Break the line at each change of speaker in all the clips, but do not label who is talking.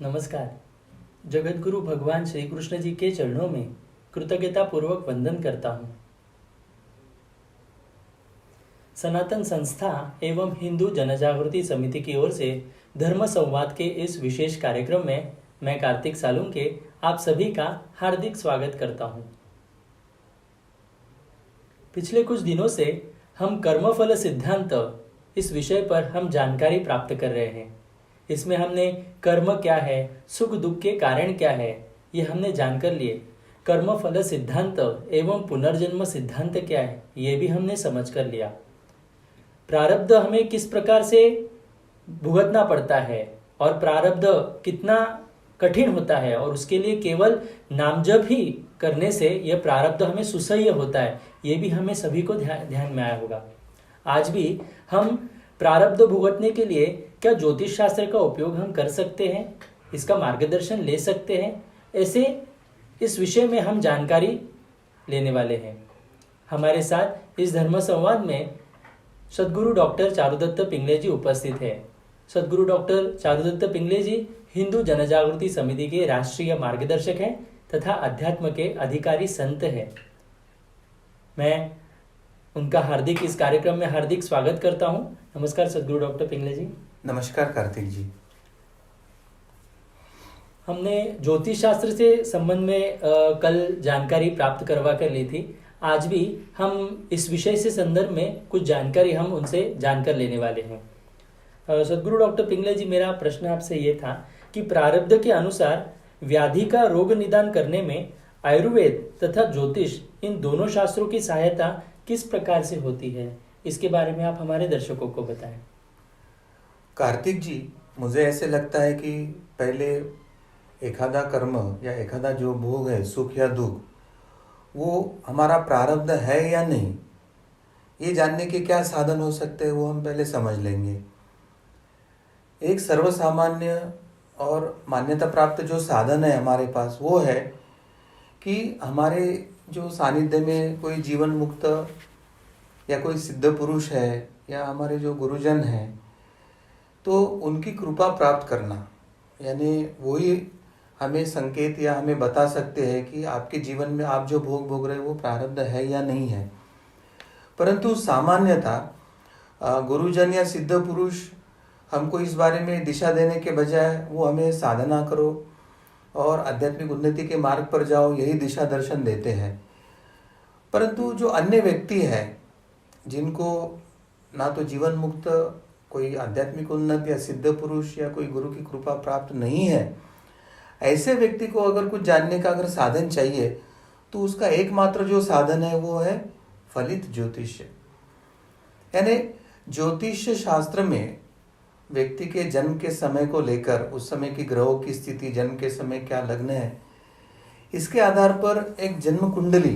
नमस्कार। जगतगुरु भगवान श्री कृष्ण जी के चरणों में कृतज्ञता पूर्वक वंदन करता हूँ। सनातन संस्था एवं हिंदू जनजागृति समिति की ओर से धर्म संवाद के इस विशेष कार्यक्रम में मैं कार्तिक सालुंके आप सभी का हार्दिक स्वागत करता हूँ। पिछले कुछ दिनों से हम कर्मफल सिद्धांत इस विषय पर हम जानकारी प्राप्त कर रहे हैं। इसमें हमने कर्म क्या है, सुख दुख के कारण क्या है, ये हमने जानकर लिए। कर्मफल सिद्धांत एवं पुनर्जन्म सिद्धांत क्या है, ये भी हमने समझ कर लिया। प्रारब्ध हमें किस प्रकार से भुगतना पड़ता है और प्रारब्ध कितना कठिन होता है और उसके लिए केवल नामजप ही करने से यह प्रारब्ध हमें सुसह्य होता है, ये भी हमें सभी को ध्यान में आया होगा। आज भी हम प्रारब्ध भुगतने के लिए क्या ज्योतिष शास्त्र का उपयोग हम कर सकते हैं, इसका मार्गदर्शन ले सकते हैं, ऐसे इस विषय में हम जानकारी लेने वाले हैं। हमारे साथ इस धर्म संवाद में सद्गुरु डॉक्टर चारुदत्त पिंगले जी उपस्थित है। सद्गुरु डॉक्टर चारुदत्त पिंगले जी हिंदू जनजागृति समिति के राष्ट्रीय मार्गदर्शक हैं तथा अध्यात्म के अधिकारी संत हैं। मैं उनका इस कार्यक्रम में हार्दिक स्वागत करता हूं। नमस्कार सद्गुरु डॉक्टर पिंगले जी।
नमस्कार कार्तिक जी।
हमने ज्योतिष शास्त्र से संबंध में कल जानकारी प्राप्त करवा कर ली थी। आज भी हम इस विषय से संदर्भ में कुछ जानकारी हम उनसे जानकर लेने वाले हैं। सद्गुरु डॉक्टर पिंगले जी, मेरा प्रश्न आपसे ये था कि प्रारब्ध के अनुसार व्याधि का रोग निदान करने में आयुर्वेद तथा ज्योतिष इन दोनों शास्त्रों की सहायता किस प्रकार से होती है, इसके बारे में आप हमारे दर्शकों को बताएं।
कार्तिक जी, मुझे ऐसे लगता है कि पहले एखादा कर्म या एखादा जो भोग है, सुख या दुख, वो हमारा प्रारब्ध है या नहीं, ये जानने के क्या साधन हो सकते हैं वो हम पहले समझ लेंगे। एक सर्वसामान्य और मान्यता प्राप्त जो साधन है हमारे पास, वो है कि हमारे जो सानिध्य में कोई जीवन मुक्त या कोई सिद्ध पुरुष है या हमारे जो गुरुजन हैं, तो उनकी कृपा प्राप्त करना, यानी वही हमें संकेत या हमें बता सकते हैं कि आपके जीवन में आप जो भोग भोग रहे हैं वो प्रारब्ध है या नहीं है। परंतु सामान्यतः गुरुजन या सिद्ध पुरुष हमको इस बारे में दिशा देने के बजाय वो हमें साधना करो और आध्यात्मिक उन्नति के मार्ग पर जाओ, यही दिशा दर्शन देते हैं। परंतु जो अन्य व्यक्ति है जिनको ना तो जीवन मुक्त, कोई आध्यात्मिक उन्नति या सिद्ध पुरुष या कोई गुरु की कृपा प्राप्त नहीं है, ऐसे व्यक्ति को अगर कुछ जानने का अगर साधन चाहिए तो उसका एकमात्र जो साधन है वो है फलित ज्योतिष। यानी ज्योतिष शास्त्र में व्यक्ति के जन्म के समय को लेकर, उस समय की ग्रहों की स्थिति, जन्म के समय क्या लग्न है, इसके आधार पर एक जन्म कुंडली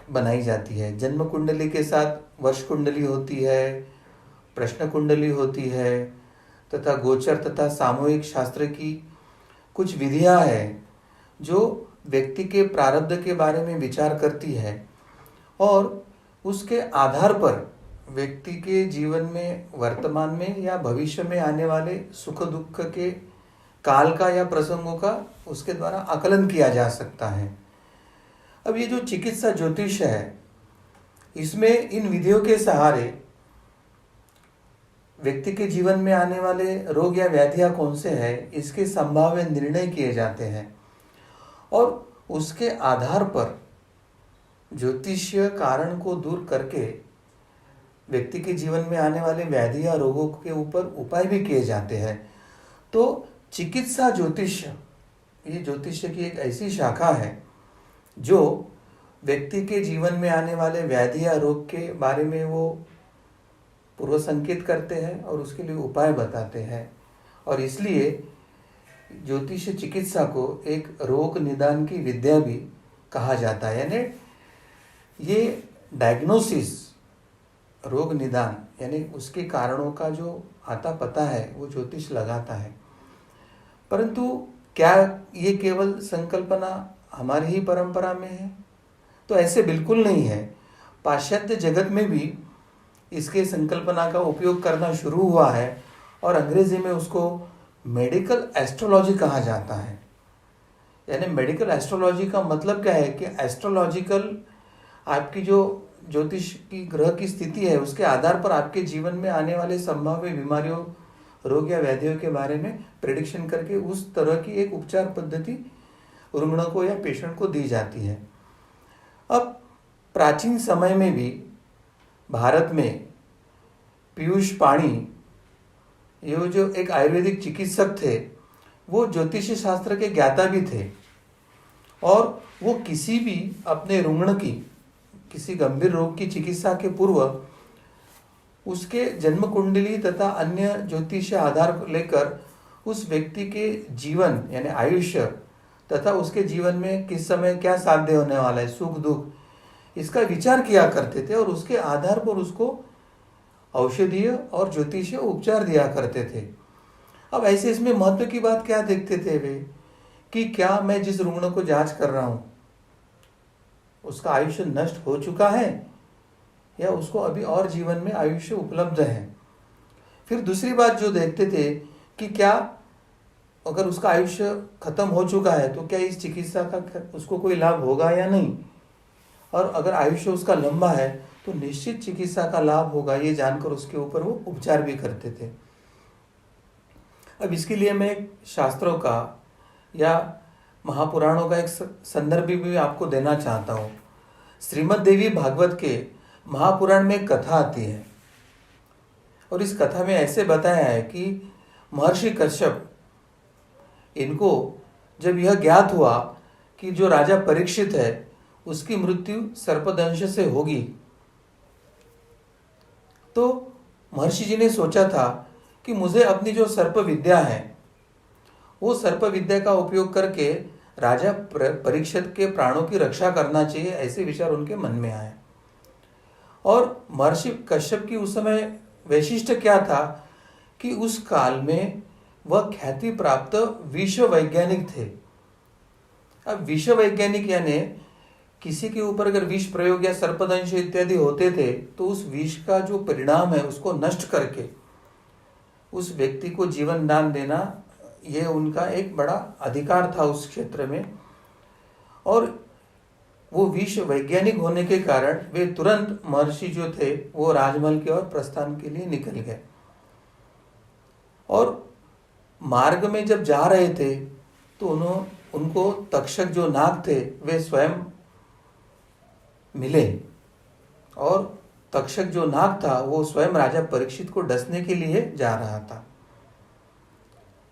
बनाई जाती है। जन्म कुंडली के साथ वर्ष कुंडली होती है, प्रश्न कुंडली होती है तथा गोचर तथा सामूहिक शास्त्र की कुछ विधियां हैं जो व्यक्ति के प्रारब्ध के बारे में विचार करती है और उसके आधार पर व्यक्ति के जीवन में, वर्तमान में या भविष्य में आने वाले सुख दुख के काल का या प्रसंगों का उसके द्वारा आकलन किया जा सकता है। अब ये जो चिकित्सा ज्योतिष है, इसमें इन विधियों के सहारे व्यक्ति के जीवन में आने वाले रोग या व्याधियां कौन से हैं, इसके संभाव्य निर्णय किए जाते हैं और उसके आधार पर ज्योतिषीय कारण को दूर करके व्यक्ति के जीवन में आने वाले व्याधि या रोगों के ऊपर उपाय भी किए जाते हैं। तो चिकित्सा ज्योतिष, ये ज्योतिष की एक ऐसी शाखा है जो व्यक्ति के जीवन में आने वाले व्याधि या रोग के बारे में वो पूर्व संकेत करते हैं और उसके लिए उपाय बताते हैं। और इसलिए ज्योतिष चिकित्सा को एक रोग निदान की विद्या भी कहा जाता है। यानी ये डायग्नोसिस, रोग निदान, यानी उसके कारणों का जो आता पता है वो ज्योतिष लगाता है। परंतु क्या ये केवल संकल्पना हमारी ही परंपरा में है? तो ऐसे बिल्कुल नहीं है। पाश्चात्य जगत में भी इसके संकल्पना का उपयोग करना शुरू हुआ है और अंग्रेजी में उसको मेडिकल एस्ट्रोलॉजी कहा जाता है। यानी मेडिकल एस्ट्रोलॉजी का मतलब क्या है कि एस्ट्रोलॉजिकल आपकी जो ज्योतिष की ग्रह की स्थिति है उसके आधार पर आपके जीवन में आने वाले संभाव्य बीमारियों, रोग या व्याधियों के बारे में प्रेडिक्शन करके उस तरह की एक उपचार पद्धति रुग्ण को या पेशेंट को दी जाती है। अब प्राचीन समय में भी भारत में पीयूष पाणी, ये जो एक आयुर्वेदिक चिकित्सक थे, वो ज्योतिषी शास्त्र के ज्ञाता भी थे और वो किसी भी अपने रुग्ण की किसी गंभीर रोग की चिकित्सा के पूर्व उसके जन्म कुंडली तथा अन्य ज्योतिषीय आधार लेकर उस व्यक्ति के जीवन यानी आयुष्य तथा उसके जीवन में किस समय क्या साध्य होने वाला है, सुख दुख, इसका विचार किया करते थे और उसके आधार पर उसको औषधीय और ज्योतिषीय उपचार दिया करते थे। अब ऐसे इसमें महत्व की बात क्या देखते थे वे कि क्या मैं जिस रुग्ण को जांच कर रहा हूं उसका आयुष्य नष्ट हो चुका है या उसको अभी और जीवन में आयुष्य उपलब्ध है। फिर दूसरी बात जो देखते थे कि क्या अगर उसका आयुष्य खत्म हो चुका है तो क्या इस चिकित्सा का उसको कोई लाभ होगा या नहीं, और अगर आयुष्य उसका लंबा है तो निश्चित चिकित्सा का लाभ होगा, ये जानकर उसके ऊपर वो उपचार भी करते थे। अब इसके लिए मैं शास्त्रों का या महापुराणों का एक संदर्भ भी आपको देना चाहता हूँ। श्रीमद् देवी भागवत के महापुराण में एक कथा आती है और इस कथा में ऐसे बताया है कि महर्षि कश्यप, इनको जब यह ज्ञात हुआ कि जो राजा परीक्षित है उसकी मृत्यु सर्पदंश से होगी, तो महर्षि जी ने सोचा था कि मुझे अपनी जो सर्प विद्या है वो सर्प विद्या का उपयोग करके राजा परीक्षित के प्राणों की रक्षा करना चाहिए, ऐसे विचार उनके मन में आए। और महर्षि कश्यप की उस समय वैशिष्ट क्या था कि उस काल में वह ख्याति प्राप्त विश्व वैज्ञानिक थे। अब विश्व वैज्ञानिक यानी किसी के ऊपर अगर विष प्रयोग या सर्पदंश इत्यादि होते थे तो उस विष का जो परिणाम है उसको नष्ट करके उस व्यक्ति को जीवन दान देना, ये उनका एक बड़ा अधिकार था उस क्षेत्र में। और वो विश्व वैज्ञानिक होने के कारण वे तुरंत महर्षि जो थे वो राजमहल की ओर प्रस्थान के लिए निकल गए। और मार्ग में जब जा रहे थे तो उनको तक्षक जो नाग थे वे स्वयं मिले और तक्षक जो नाग था वो स्वयं राजा परीक्षित को डसने के लिए जा रहा था।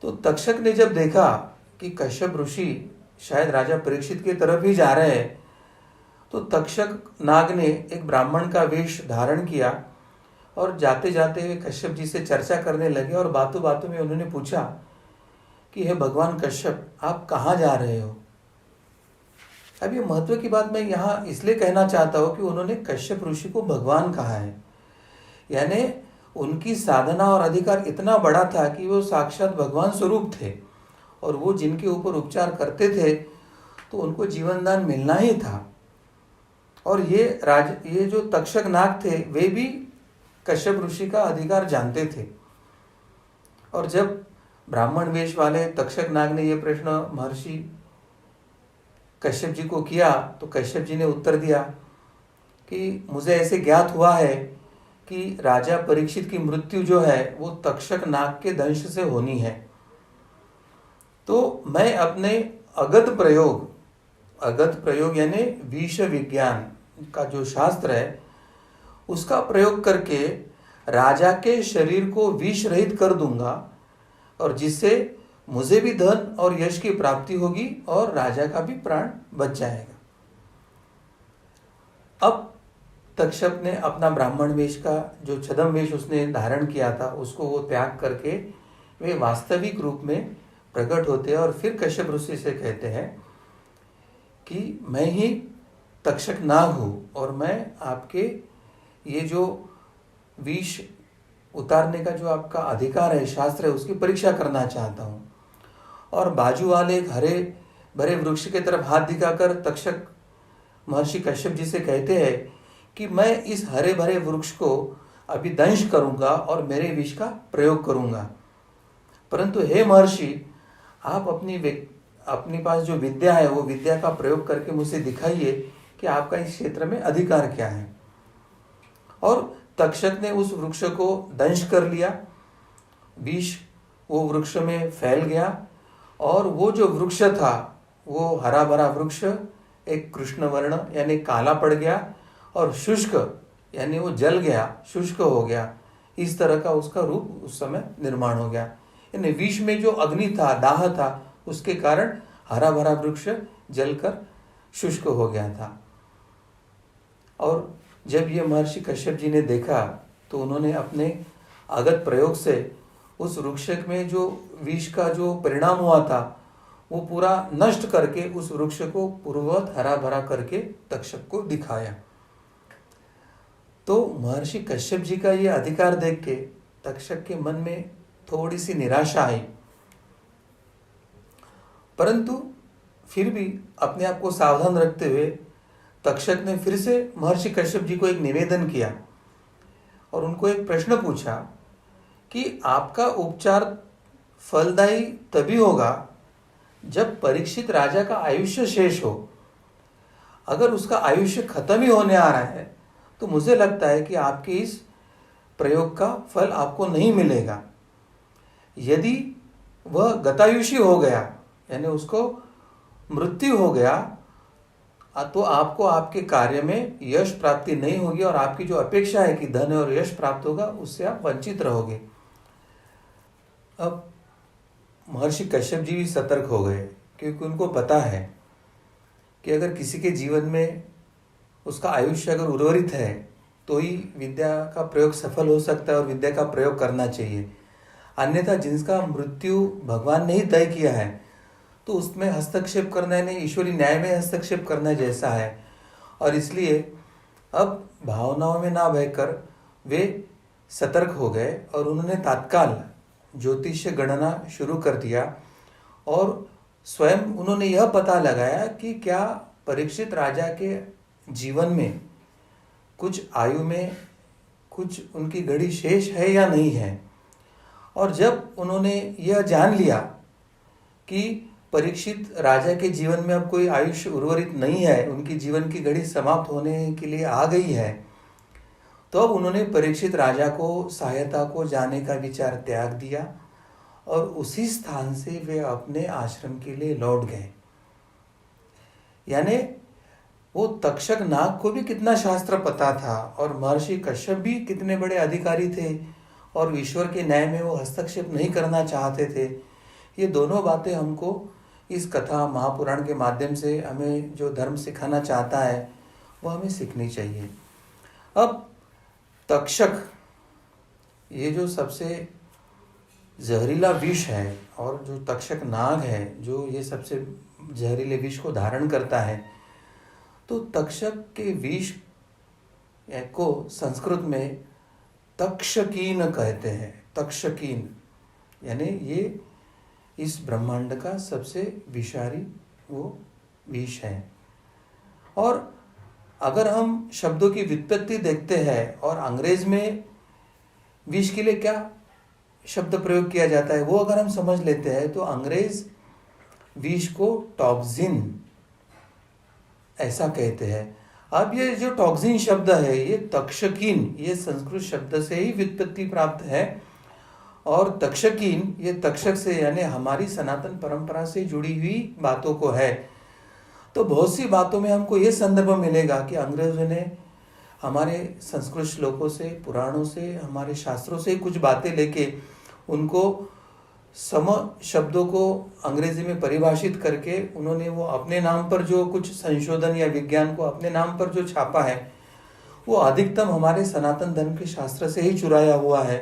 तो तक्षक ने जब देखा कि कश्यप ऋषि शायद राजा परीक्षित की तरफ ही जा रहे हैं, तो तक्षक नाग ने एक ब्राह्मण का वेश धारण किया और जाते जाते वे कश्यप जी से चर्चा करने लगे और बातों बातों में उन्होंने पूछा कि हे भगवान कश्यप, आप कहाँ जा रहे हो। अब ये महत्व की बात मैं यहाँ इसलिए कहना चाहता हूँ कि उन्होंने कश्यप ऋषि को भगवान कहा है, यानी उनकी साधना और अधिकार इतना बड़ा था कि वो साक्षात भगवान स्वरूप थे और वो जिनके ऊपर उपचार करते थे तो उनको जीवन दान मिलना ही था। और ये जो तक्षक नाग थे वे भी कश्यप ऋषि का अधिकार जानते थे। और जब ब्राह्मण वेश वाले तक्षक नाग ने यह प्रश्न महर्षि कश्यप जी को किया तो कश्यप जी ने उत्तर दिया कि मुझे ऐसे ज्ञात हुआ है कि राजा परीक्षित की मृत्यु जो है वो तक्षक नाग के दंश से होनी है, तो मैं अपने अगध प्रयोग यानी विष विज्ञान का जो शास्त्र है उसका प्रयोग करके राजा के शरीर को विष रहित कर दूंगा और जिससे मुझे भी धन और यश की प्राप्ति होगी और राजा का भी प्राण बच जाएगा। अब तक्षक ने अपना ब्राह्मण वेश का जो छद्म वेश उसने धारण किया था उसको वो त्याग करके वे वास्तविक रूप में प्रकट होते हैं और फिर कश्यप ऋषि से कहते हैं कि मैं ही तक्षक नाग हूँ और मैं आपके ये जो विष उतारने का जो आपका अधिकार है, शास्त्र है, उसकी परीक्षा करना चाहता हूँ। और बाजू वाले एक हरे भरे वृक्ष की तरफ हाथ दिखाकर तक्षक महर्षि कश्यप जी से कहते हैं कि मैं इस हरे भरे वृक्ष को अभी दंश करूंगा और मेरे विष का प्रयोग करूंगा, परंतु हे महर्षि, आप अपनी पास जो विद्या है वो विद्या का प्रयोग करके मुझे दिखाइए कि आपका इस क्षेत्र में अधिकार क्या है। और तक्षक ने उस वृक्ष को दंश कर लिया, विष वो वृक्ष में फैल गया और वो जो वृक्ष था वो हरा भरा वृक्ष एक कृष्ण वर्ण यानी काला पड़ गया और शुष्क यानी वो जल गया, शुष्क हो गया। इस तरह का उसका रूप उस समय निर्माण हो गया। यानी विष में जो अग्नि था, दाह था, उसके कारण हरा भरा वृक्ष जलकर शुष्क हो गया था। और जब ये महर्षि कश्यप जी ने देखा तो उन्होंने अपने अगत प्रयोग से उस वृक्ष में जो विष का जो परिणाम हुआ था वो पूरा नष्ट करके उस वृक्ष को पूर्ववत हरा भरा करके तक्षक को दिखाया। तो महर्षि कश्यप जी का ये अधिकार देख के तक्षक के मन में थोड़ी सी निराशा आई, परंतु फिर भी अपने आप को सावधान रखते हुए तक्षक ने फिर से महर्षि कश्यप जी को एक निवेदन किया और उनको एक प्रश्न पूछा कि आपका उपचार फलदायी तभी होगा जब परीक्षित राजा का आयुष्य शेष हो। अगर उसका आयुष्य खत्म ही होने आ रहा है तो मुझे लगता है कि आपके इस प्रयोग का फल आपको नहीं मिलेगा। यदि वह गतायुषी हो गया यानी उसको मृत्यु हो गया तो आपको आपके कार्य में यश प्राप्ति नहीं होगी और आपकी जो अपेक्षा है कि धन और यश प्राप्त होगा उससे आप वंचित रहोगे। अब महर्षि कश्यप जी भी सतर्क हो गए क्योंकि उनको पता है कि अगर किसी के जीवन में उसका आयुष्य अगर उर्वरित है तो ही विद्या का प्रयोग सफल हो सकता है और विद्या का प्रयोग करना चाहिए। अन्यथा जिसका मृत्यु भगवान ने ही तय किया है तो उसमें हस्तक्षेप करना नहीं, ईश्वरी न्याय में हस्तक्षेप करना जैसा है। और इसलिए अब भावनाओं में ना बहकर वे सतर्क हो गए और उन्होंने तत्काल ज्योतिष गणना शुरू कर दिया और स्वयं उन्होंने यह पता लगाया कि क्या परीक्षित राजा के जीवन में कुछ आयु में कुछ उनकी घड़ी शेष है या नहीं है। और जब उन्होंने यह जान लिया कि परीक्षित राजा के जीवन में अब कोई आयुष्य उर्वरित नहीं है, उनकी जीवन की घड़ी समाप्त होने के लिए आ गई है, तो अब उन्होंने परीक्षित राजा को सहायता को जाने का विचार त्याग दिया और उसी स्थान से वे अपने आश्रम के लिए लौट गए। यानी वो तक्षक नाग को भी कितना शास्त्र पता था और महर्षि कश्यप भी कितने बड़े अधिकारी थे और ईश्वर के न्याय में वो हस्तक्षेप नहीं करना चाहते थे। ये दोनों बातें हमको इस कथा महापुराण के माध्यम से हमें जो धर्म सिखाना चाहता है वो हमें सीखनी चाहिए। अब तक्षक ये जो सबसे जहरीला विष है और जो तक्षक नाग है जो ये सबसे जहरीले विष को धारण करता है, तो तक्षक के विष को संस्कृत में तक्षकीन कहते हैं। तक्षकीन यानी ये इस ब्रह्मांड का सबसे विषारी वो विष है। और अगर हम शब्दों की व्युत्पत्ति देखते हैं और अंग्रेज में विष के लिए क्या शब्द प्रयोग किया जाता है वो अगर हम समझ लेते हैं तो अंग्रेज विष को टॉक्सिन ऐसा कहते हैं। अब ये जो टॉक्सिन शब्द है ये तक्षकीन ये संस्कृत शब्द से ही व्युत्पत्ति प्राप्त है और तक्षकीन ये तक्षक से यानी हमारी सनातन परंपरा से जुड़ी हुई बातों को है। तो बहुत सी बातों में हमको ये संदर्भ मिलेगा कि अंग्रेजों ने हमारे संस्कृत श्लोकों से, पुराणों से, हमारे शास्त्रों से कुछ बातें लेके उनको सम शब्दों को अंग्रेजी में परिभाषित करके उन्होंने वो अपने नाम पर जो कुछ संशोधन या विज्ञान को अपने नाम पर जो छापा है वो अधिकतम हमारे सनातन धर्म के शास्त्र से ही चुराया हुआ है।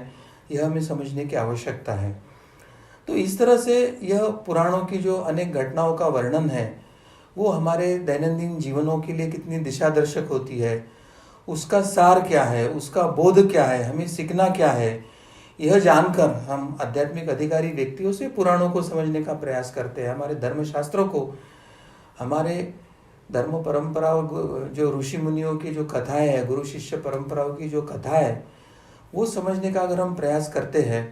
यह हमें समझने की आवश्यकता है। तो इस तरह से यह पुराणों की जो अनेक घटनाओं का वर्णन है वो हमारे दैनंदिन जीवनों के लिए कितनी दिशा दर्शक होती है, उसका सार क्या है, उसका बोध क्या है, हमें सीखना क्या है, यह जानकर हम आध्यात्मिक अधिकारी व्यक्तियों से पुराणों को समझने का प्रयास करते हैं। हमारे धर्मशास्त्रों को, हमारे धर्म परंपरा जो ऋषि मुनियों की जो कथाएं हैं, गुरु शिष्य परंपराओं की जो कथा है वो समझने का अगर हम प्रयास करते हैं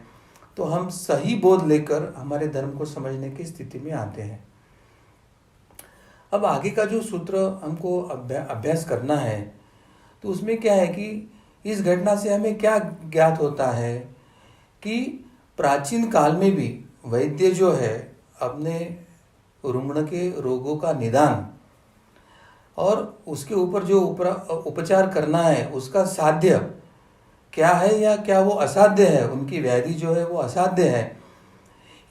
तो हम सही बोध लेकर हमारे धर्म को समझने की स्थिति में आते हैं। अब आगे का जो सूत्र हमको अभ्यास करना है, तो उसमें क्या है कि इस घटना से हमें क्या ज्ञात होता है कि प्राचीन काल में भी वैद्य जो है अपने रुग्ण के रोगों का निदान और उसके ऊपर जो उपचार करना है उसका साध्य क्या है या क्या वो असाध्य है, उनकी व्याधि जो है वो असाध्य है,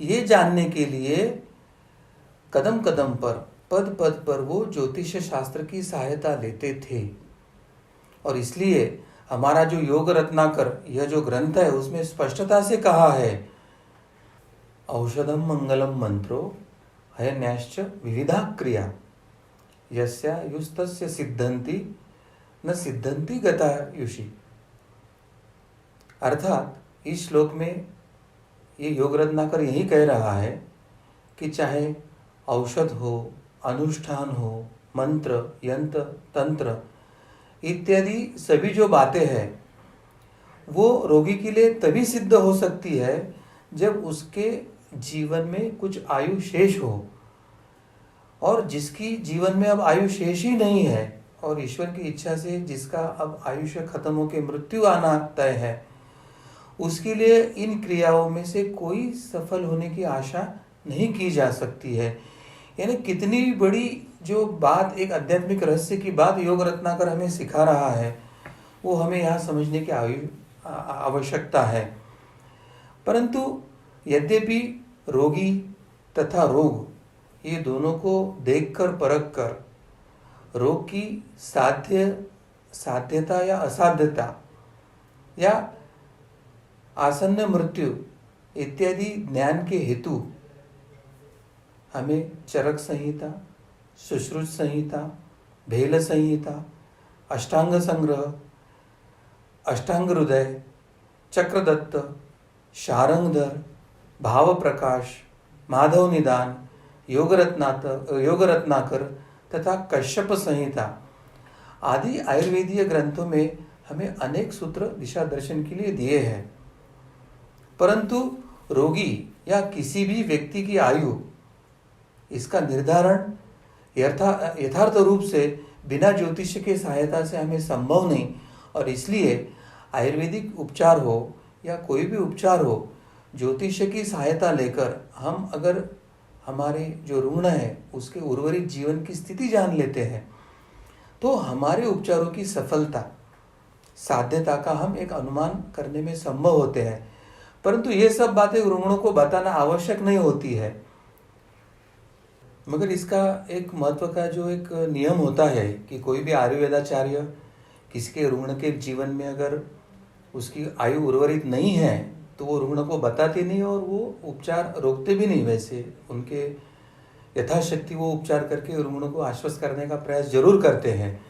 ये जानने के लिए कदम कदम पर पद पद पर वो ज्योतिष शास्त्र की सहायता लेते थे। और इसलिए हमारा जो योग रत्नाकर यह जो ग्रंथ है उसमें स्पष्टता से कहा है, औषधम मंगलम मंत्रो हयन्याश्च विविधा क्रिया यस्या युस्तस्य सिद्धंति न सिद्धंति गतायुषि। अर्थात इस श्लोक में ये योग रत्नाकर यही कह रहा है कि चाहे औषध हो, अनुष्ठान हो, मंत्र, यंत्र, तंत्र इत्यादि सभी जो बातें हैं वो रोगी के लिए तभी सिद्ध हो सकती है जब उसके जीवन में कुछ आयु शेष हो, और जिसकी जीवन में अब आयु शेष ही नहीं है और ईश्वर की इच्छा से जिसका अब आयुष्य खत्म होकर मृत्यु आना तय है, उसके लिए इन क्रियाओं में से कोई सफल होने की आशा नहीं की जा सकती है। यानी कितनी बड़ी जो बात, एक आध्यात्मिक रहस्य की बात योग रत्नाकर हमें सिखा रहा है, वो हमें यहाँ समझने की आवश्यकता है। परंतु यद्यपि रोगी तथा रोग ये दोनों को देखकर परख कर रोग की साध्यता या असाध्यता या आसन्न मृत्यु इत्यादि ज्ञान के हेतु हमें चरक संहिता, सुश्रुत संहिता, भेल संहिता, अष्टांग संग्रह, अष्टांग हृदय, चक्रदत्त, शारंगधर, भाव प्रकाश, माधव निदान, योग रत्नाकर तथा कश्यप संहिता आदि आयुर्वेदीय ग्रंथों में हमें अनेक सूत्र दिशा दर्शन के लिए दिए हैं। परंतु रोगी या किसी भी व्यक्ति की आयु, इसका निर्धारण यथार्थ रूप से बिना ज्योतिष के सहायता से हमें संभव नहीं, और इसलिए आयुर्वेदिक उपचार हो या कोई भी उपचार हो, ज्योतिष की सहायता लेकर हम अगर हमारे जो रुग्ण है उसके उर्वरित जीवन की स्थिति जान लेते हैं तो हमारे उपचारों की सफलता, साध्यता का हम एक अनुमान करने में संभव होते हैं। परंतु ये सब बातें रुग्णों को बताना आवश्यक नहीं होती है, मगर इसका एक महत्व का जो एक नियम होता है कि कोई भी आयुर्वेदाचार्य किसी के रुग्ण के जीवन में अगर उसकी आयु उर्वरित नहीं है तो वो रुग्ण को बताते नहीं और वो उपचार रोकते भी नहीं। वैसे उनके यथाशक्ति वो उपचार करके रुग्ण को आश्वस्त करने का प्रयास जरूर करते हैं।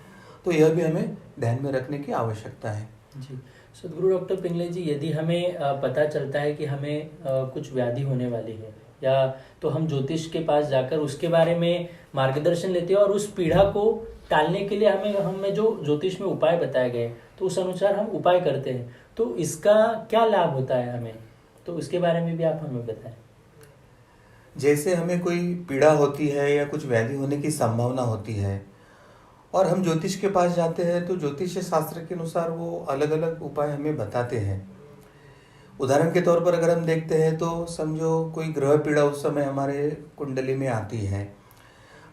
तो यह भी हमें ध्यान में रखने की आवश्यकता है।
जी सदगुरु डॉक्टर पिंगले जी, यदि हमें पता चलता है कि हमें कुछ व्याधि होने वाली है, या तो हम ज्योतिष के पास जाकर उसके बारे में मार्गदर्शन लेते हैं और उस पीड़ा को टालने के लिए हमें जो ज्योतिष में उपाय बताए गए तो उस अनुसार हम उपाय करते हैं, तो इसका क्या लाभ होता है हमें, तो उसके बारे में भी आप हमें बताएं।
जैसे हमें कोई पीड़ा होती है या कुछ व्याधि होने की संभावना होती है और हम ज्योतिष के पास जाते हैं तो ज्योतिष शास्त्र के अनुसार वो अलग अलग उपाय हमें बताते हैं। उदाहरण के तौर पर अगर हम देखते हैं तो समझो कोई ग्रह पीड़ा उस समय हमारे कुंडली में आती है।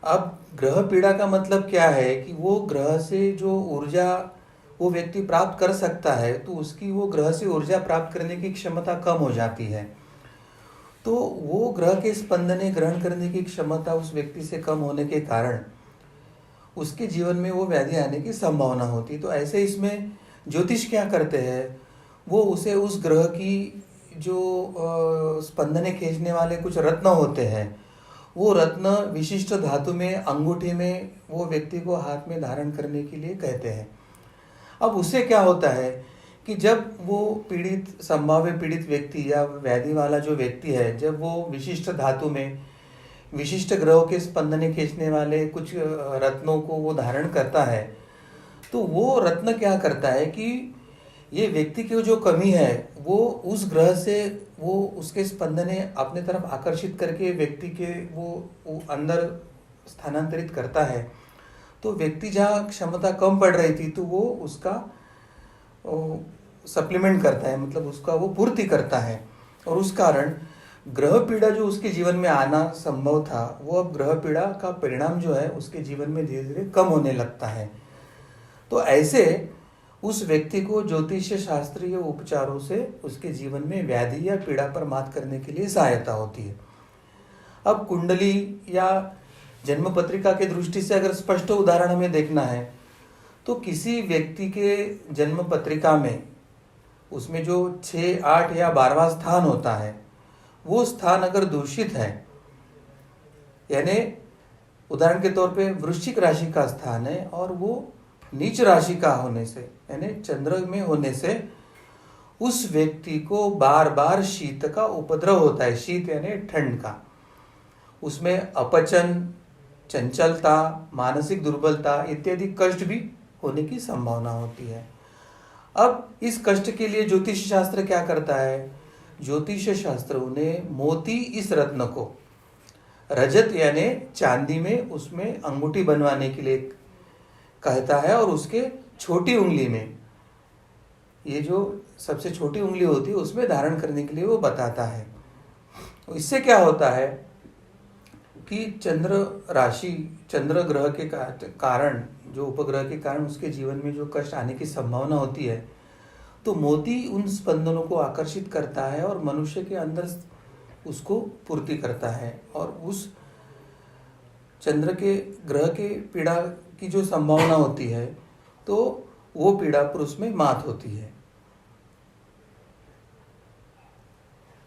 अब ग्रह पीड़ा का मतलब क्या है कि वो ग्रह से जो ऊर्जा वो व्यक्ति प्राप्त कर सकता है तो उसकी वो ग्रह से ऊर्जा प्राप्त करने की क्षमता कम हो जाती है, तो वो ग्रह के स्पंदने ग्रहण करने की क्षमता उस व्यक्ति से कम होने के कारण उसके जीवन में वो व्याधि आने की संभावना होती। तो ऐसे इसमें ज्योतिष क्या करते हैं, वो उसे उस ग्रह की जो स्पंदने खींचने वाले कुछ रत्न होते हैं, वो रत्न विशिष्ट धातु में अंगूठी में वो व्यक्ति को हाथ में धारण करने के लिए कहते हैं। अब उससे क्या होता है कि जब वो पीड़ित संभाव्य पीड़ित व्यक्ति या व्याधि वाला जो व्यक्ति है, जब वो विशिष्ट धातु में विशिष्ट ग्रहों के स्पंदने खींचने वाले कुछ रत्नों को वो धारण करता है, तो वो रत्न क्या करता है कि ये व्यक्ति की जो कमी है वो उस ग्रह से वो उसके स्पंदने अपने तरफ आकर्षित करके व्यक्ति के वो अंदर स्थानांतरित करता है। तो व्यक्ति जहाँ क्षमता कम पड़ रही थी तो वो उसका सप्लीमेंट करता है, मतलब उसका वो पूर्ति करता है। और उस कारण ग्रह पीड़ा जो उसके जीवन में आना संभव था वो अब ग्रह पीड़ा का परिणाम जो है उसके जीवन में धीरे धीरे कम होने लगता है। तो ऐसे उस व्यक्ति को ज्योतिष शास्त्रीय उपचारों से उसके जीवन में व्याधि या पीड़ा पर मात करने के लिए सहायता होती है। अब कुंडली या जन्म पत्रिका के दृष्टि से अगर स्पष्ट उदाहरण हमें देखना है तो किसी व्यक्ति के जन्म पत्रिका में उसमें जो 6, 8 या 12वां स्थान होता है वो स्थान अगर दूषित है, यानी उदाहरण के तौर पे वृश्चिक राशि का स्थान है और वो नीच राशि का होने से यानी चंद्र में होने से उस व्यक्ति को बार बार शीत का उपद्रव होता है। शीत यानी ठंड का, उसमें अपचन, चंचलता, मानसिक दुर्बलता इत्यादि कष्ट भी होने की संभावना होती है। अब इस कष्ट के लिए ज्योतिष शास्त्र क्या करता है? ज्योतिष शास्त्र उन्हें मोती इस रत्न को रजत यानी चांदी में उसमें अंगूठी बनवाने के लिए कहता है और उसके छोटी उंगली में, ये जो सबसे छोटी उंगली होती है उसमें धारण करने के लिए वो बताता है। इससे क्या होता है कि चंद्र राशि, चंद्र ग्रह के कारण, जो उपग्रह के कारण उसके जीवन में जो कष्ट आने की संभावना होती है, तो मोती उन स्पंदनों को आकर्षित करता है और मनुष्य के अंदर उसको पूर्ति करता है और उस चंद्र के ग्रह के पीड़ा की जो संभावना होती है तो वो पीड़ा पर उसमें मात होती है।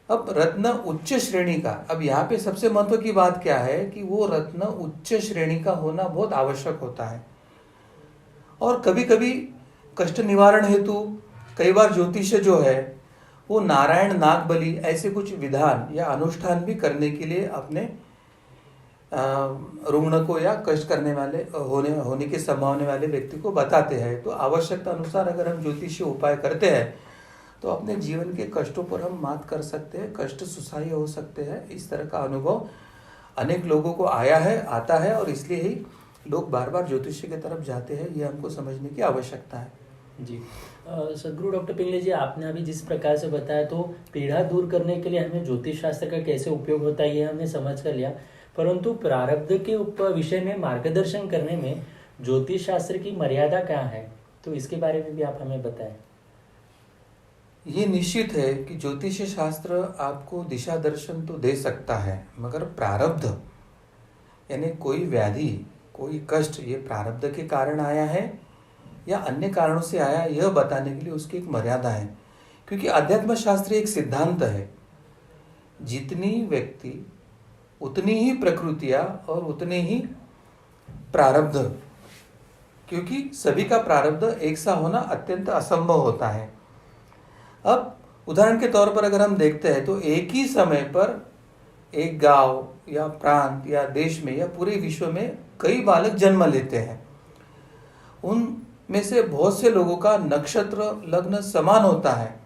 अब रत्न उच्च श्रेणी का, अब यहाँ पे सबसे महत्व की बात क्या है कि वो रत्न उच्च श्रेणी का होना बहुत आवश्यक होता है। और कभी कभी कष्ट निवारण हेतु कई बार ज्योतिष जो है वो नारायण नाग बलि ऐसे कुछ विधान या अनुष्ठान भी करने के लिए अपने रुग्ण को या कष्ट करने वाले होने की संभावना वाले व्यक्ति को बताते हैं। तो आवश्यकता अनुसार अगर हम ज्योतिषीय उपाय करते हैं तो अपने जीवन के कष्टों पर हम मात कर सकते हैं, कष्ट सुसह्य हो सकते हैं। इस तरह का अनुभव अनेक लोगों को आया है, आता है और इसलिए ही लोग बार बार ज्योतिषी की तरफ जाते हैं। ये हमको समझने की आवश्यकता है।
जी सदगुरु डॉक्टर पिंगले जी, आपने अभी जिस प्रकार से बताया तो पीड़ा दूर करने के लिए हमें ज्योतिष शास्त्र का कैसे उपयोग होता है ये हमने समझ कर लिया, परंतु प्रारब्ध के विषय में मार्गदर्शन करने में ज्योतिष शास्त्र की मर्यादा क्या है, तो इसके बारे में भी आप हमें बताएं।
ये निश्चित है कि ज्योतिष शास्त्र आपको दिशा दर्शन तो दे सकता है, मगर प्रारब्ध यानी कोई व्याधि, कोई कष्ट ये प्रारब्ध के कारण आया है या अन्य कारणों से आया, यह बताने के लिए उसकी एक मर्यादा है। क्योंकि अध्यात्म शास्त्र एक सिद्धांत है, जितनी व्यक्ति उतनी ही प्रकृतियां और उतने ही प्रारब्ध, क्योंकि सभी का प्रारब्ध एक सा होना अत्यंत असंभव होता है। अब उदाहरण के तौर पर अगर हम देखते हैं तो एक ही समय पर एक गांव या प्रांत या देश में या पूरे विश्व में कई बालक जन्म लेते हैं। उनमें से बहुत से लोगों का नक्षत्र लग्न समान होता है,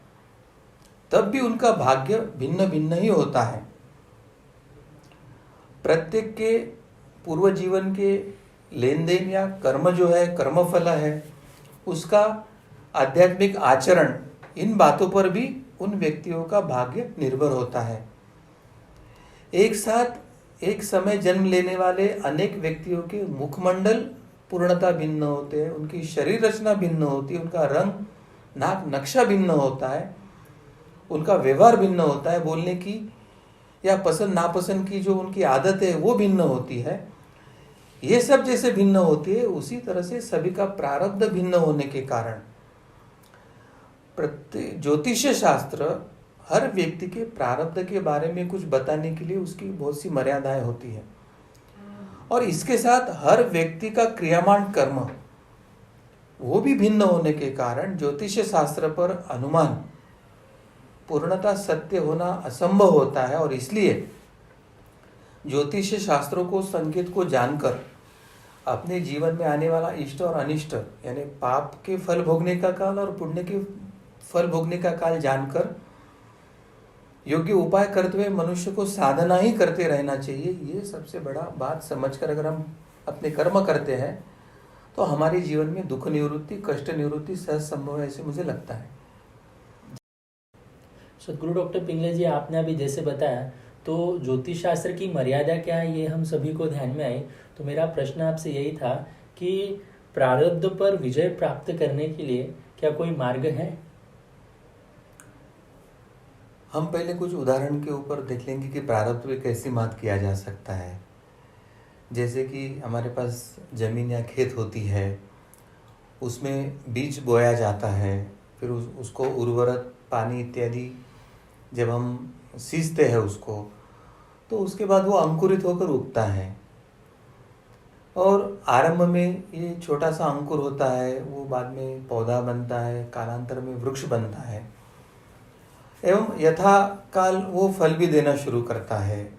तब भी उनका भाग्य भिन्न भिन्न ही होता है। प्रत्येक के पूर्व जीवन के लेन देन या कर्म जो है, कर्मफल है, उसका आध्यात्मिक आचरण, इन बातों पर भी उन व्यक्तियों का भाग्य निर्भर होता है। एक साथ एक समय जन्म लेने वाले अनेक व्यक्तियों के मुखमंडल पूर्णता भिन्न होते हैं, उनकी शरीर रचना भिन्न होती है, उनका रंग, नाक, नक्शा भिन्न होता है, उनका व्यवहार भिन्न होता है, बोलने की या पसंद नापसंद की जो उनकी आदत है वो भिन्न होती है। ये सब जैसे भिन्न होती है उसी तरह से सभी का प्रारब्ध भिन्न होने के कारण ज्योतिष शास्त्र हर व्यक्ति के प्रारब्ध के बारे में कुछ बताने के लिए उसकी बहुत सी मर्यादाएं होती है। और इसके साथ हर व्यक्ति का क्रियामान कर्म वो भी भिन्न होने के कारण ज्योतिष शास्त्र पर अनुमान पूर्णतः सत्य होना असंभव होता है। और इसलिए ज्योतिष शास्त्रों को, संकेत को जानकर अपने जीवन में आने वाला इष्ट और अनिष्ट यानी पाप के फल भोगने का काल और पुण्य के फल भोगने का काल जानकर योग्य उपाय करते हुए मनुष्य को साधना ही करते रहना चाहिए। ये सबसे बड़ा बात समझकर अगर हम अपने कर्म करते हैं तो हमारे जीवन में दुख निवृत्ति, कष्ट निवृत्ति सहज संभव है, ऐसे मुझे लगता है।
सदगुरु डॉक्टर पिंगले जी, आपने अभी जैसे बताया तो ज्योतिष शास्त्र की मर्यादा क्या है ये हम सभी को ध्यान में आई। तो मेरा प्रश्न आपसे यही था कि प्रारब्ध पर विजय प्राप्त करने के लिए क्या कोई मार्ग है?
हम पहले कुछ उदाहरण के ऊपर देख लेंगे कि प्रारब्ध पे कैसे मात किया जा सकता है। जैसे कि हमारे पास जमीन या खेत होती है, उसमें बीज बोया जाता है, फिर उसको उर्वरक, पानी इत्यादि जब हम सींचते हैं उसको, तो उसके बाद वो अंकुरित होकर उगता है। और आरंभ में ये छोटा सा अंकुर होता है, वो बाद में पौधा बनता है, कालांतर में वृक्ष बनता है, एवं यथा काल वो फल भी देना शुरू करता है।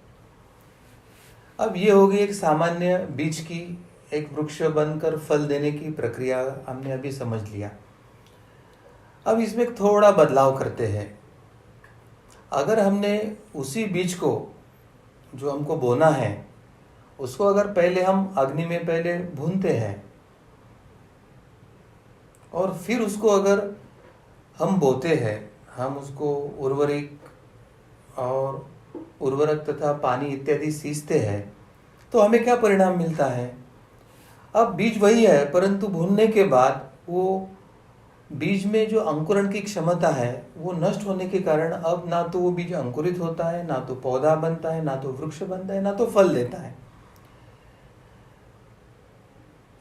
अब ये होगी एक सामान्य बीज की एक वृक्ष बनकर फल देने की प्रक्रिया, हमने अभी समझ लिया। अब इसमें थोड़ा बदलाव करते हैं। अगर हमने उसी बीज को जो हमको बोना है उसको अगर पहले हम अग्नि में पहले भूनते हैं और फिर उसको अगर हम बोते हैं, हम उसको उर्वरक तथा पानी इत्यादि सींचते हैं, तो हमें क्या परिणाम मिलता है? अब बीज वही है, परंतु भूनने के बाद वो बीज में जो अंकुरण की क्षमता है वो नष्ट होने के कारण अब ना तो वो बीज अंकुरित होता है, ना तो पौधा बनता है, ना तो वृक्ष बनता है, ना तो फल देता है।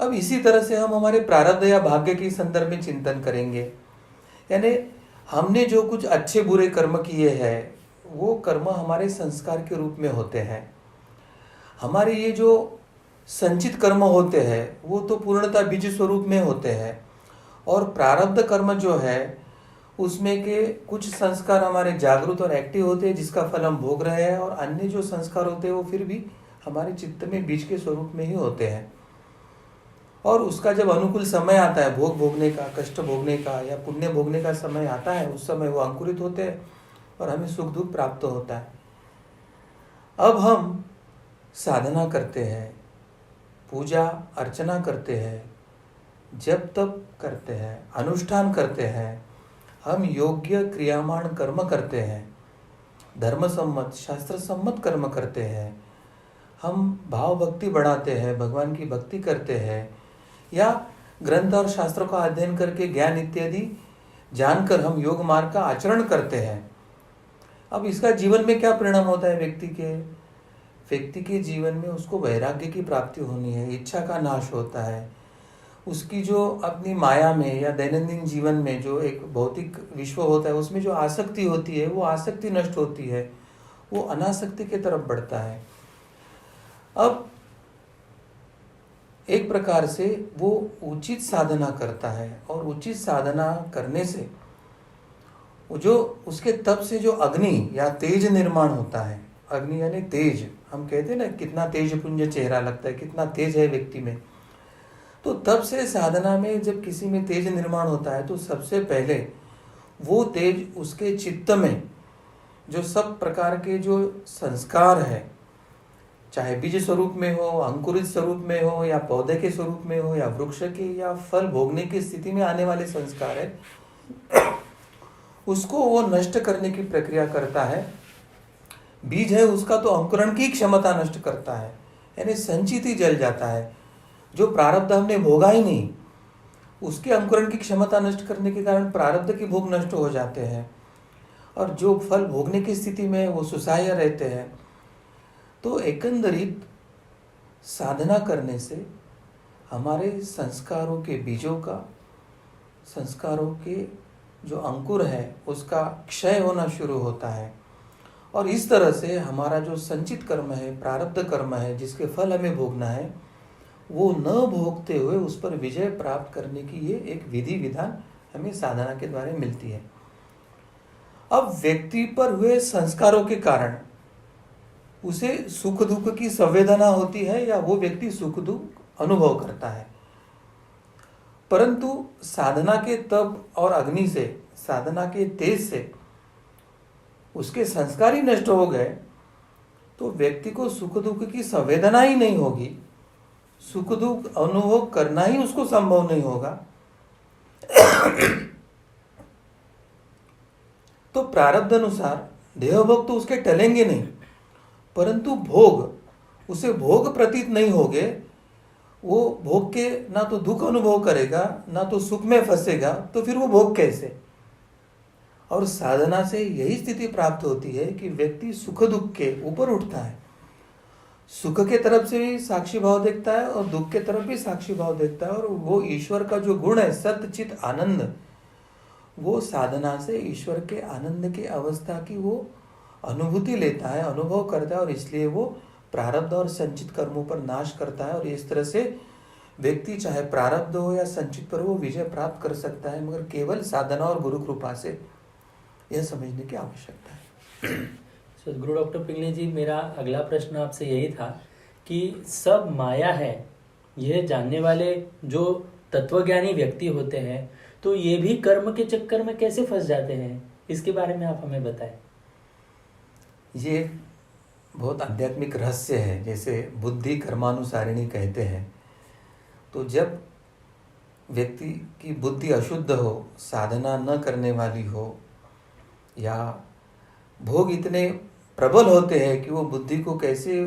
अब इसी तरह से हम हमारे प्रारब्ध या भाग्य के संदर्भ में चिंतन करेंगे। यानी हमने जो कुछ अच्छे बुरे कर्म किए हैं वो कर्म हमारे संस्कार के रूप में होते हैं। हमारे ये जो संचित कर्म होते हैं वो तो पूर्णतः बीज स्वरूप में होते हैं, और प्रारब्ध कर्म जो है उसमें के कुछ संस्कार हमारे जागृत और एक्टिव होते हैं जिसका फल हम भोग रहे हैं, और अन्य जो संस्कार होते हैं वो फिर भी हमारे चित्त में बीज के स्वरूप में ही होते हैं। और उसका जब अनुकूल समय आता है भोग भोगने का, कष्ट भोगने का या पुण्य भोगने का समय आता है, उस समय वो अंकुरित होते हैं और हमें सुख दुख प्राप्त होता है। अब हम साधना करते हैं, पूजा अर्चना करते हैं, जप तप करते हैं, अनुष्ठान करते हैं, हम योग्य क्रियामान कर्म करते हैं, धर्म सम्मत शास्त्र सम्मत कर्म करते हैं, हम भाव भक्ति बढ़ाते हैं, भगवान की भक्ति करते हैं, या ग्रंथ और शास्त्रों का अध्ययन करके ज्ञान इत्यादि जानकर हम योग मार्ग का आचरण करते हैं। अब इसका जीवन में क्या परिणाम होता है? व्यक्ति के जीवन में उसको वैराग्य की प्राप्ति होनी है, इच्छा का नाश होता है, उसकी जो अपनी माया में या दैनंदिन जीवन में जो एक भौतिक विश्व होता है उसमें जो आसक्ति होती है वो आसक्ति नष्ट होती है, वो अनासक्ति की तरफ बढ़ता है। अब एक प्रकार से वो उचित साधना करता है, और उचित साधना करने से जो उसके तप से जो अग्नि या तेज निर्माण होता है, अग्नि यानी तेज, हम कहते हैं ना कितना तेज पुंज चेहरा लगता है, कितना तेज है व्यक्ति में। तो तब से साधना में जब किसी में तेज निर्माण होता है तो सबसे पहले वो तेज उसके चित्त में जो सब प्रकार के जो संस्कार है, चाहे बीज स्वरूप में हो, अंकुरित स्वरूप में हो, या पौधे के स्वरूप में हो, या वृक्ष के या फल भोगने की स्थिति में आने वाले संस्कार है, उसको वो नष्ट करने की प्रक्रिया करता है। बीज है उसका तो अंकुरण की क्षमता नष्ट करता है, यानी संचित ही जल जाता है। जो प्रारब्ध हमने भोगा ही नहीं उसके अंकुरण की क्षमता नष्ट करने के कारण प्रारब्ध के भोग नष्ट हो जाते हैं, और जो फल भोगने की स्थिति में वो सुसह्य रहते हैं। तो एकंदरित साधना करने से हमारे संस्कारों के बीजों का, संस्कारों के जो अंकुर है उसका क्षय होना शुरू होता है, और इस तरह से हमारा जो संचित कर्म है, प्रारब्ध कर्म है, जिसके फल हमें भोगना है, वो न भोगते हुए उस पर विजय प्राप्त करने की ये एक विधि विधान हमें साधना के द्वारा मिलती है। अब व्यक्ति पर हुए संस्कारों के कारण उसे सुख दुख की संवेदना होती है, या वो व्यक्ति सुख दुख अनुभव करता है। परंतु साधना के तप और अग्नि से, साधना के तेज से उसके संस्कार ही नष्ट हो गए तो व्यक्ति को सुख दुख की संवेदना ही नहीं होगी, सुख दुख अनुभव करना ही उसको संभव नहीं होगा। तो प्रारब्ध अनुसार देह भोग तो उसके टलेंगे नहीं, परंतु भोग, उसे भोग प्रतीत नहीं होंगे, वो भोग के ना तो दुख अनुभव करेगा ना तो सुख में फंसेगा, तो फिर वो भोग कैसे। और साधना से यही स्थिति प्राप्त होती है कि व्यक्ति सुख दुख के ऊपर उठता है, सुख के तरफ से भी साक्षी भाव देखता है और दुख के तरफ भी साक्षी भाव देखता है, और वो ईश्वर का जो गुण है सत्य चित आनंद, वो साधना से ईश्वर के आनंद की अवस्था की वो अनुभूति लेता है, अनुभव करता है, और इसलिए वो प्रारब्ध और संचित कर्मों पर नाश करता है। और इस तरह से व्यक्ति चाहे प्रारब्ध हो या संचित पर वो विजय प्राप्त कर सकता है, मगर केवल साधना और गुरु कृपा से, यह समझने की आवश्यकता है।
सदगुरु डॉक्टर पिंगले जी, मेरा अगला प्रश्न आपसे यही था कि सब माया है, यह जानने वाले जो तत्वज्ञानी व्यक्ति होते हैं तो ये भी कर्म के चक्कर में कैसे फंस जाते हैं, इसके बारे में आप हमें बताएं।
ये बहुत आध्यात्मिक रहस्य है। जैसे बुद्धि कर्मानुसारिणी कहते हैं, तो जब व्यक्ति की बुद्धि अशुद्ध हो, साधना न करने वाली हो, या भोग इतने प्रबल होते हैं कि वो बुद्धि को कैसे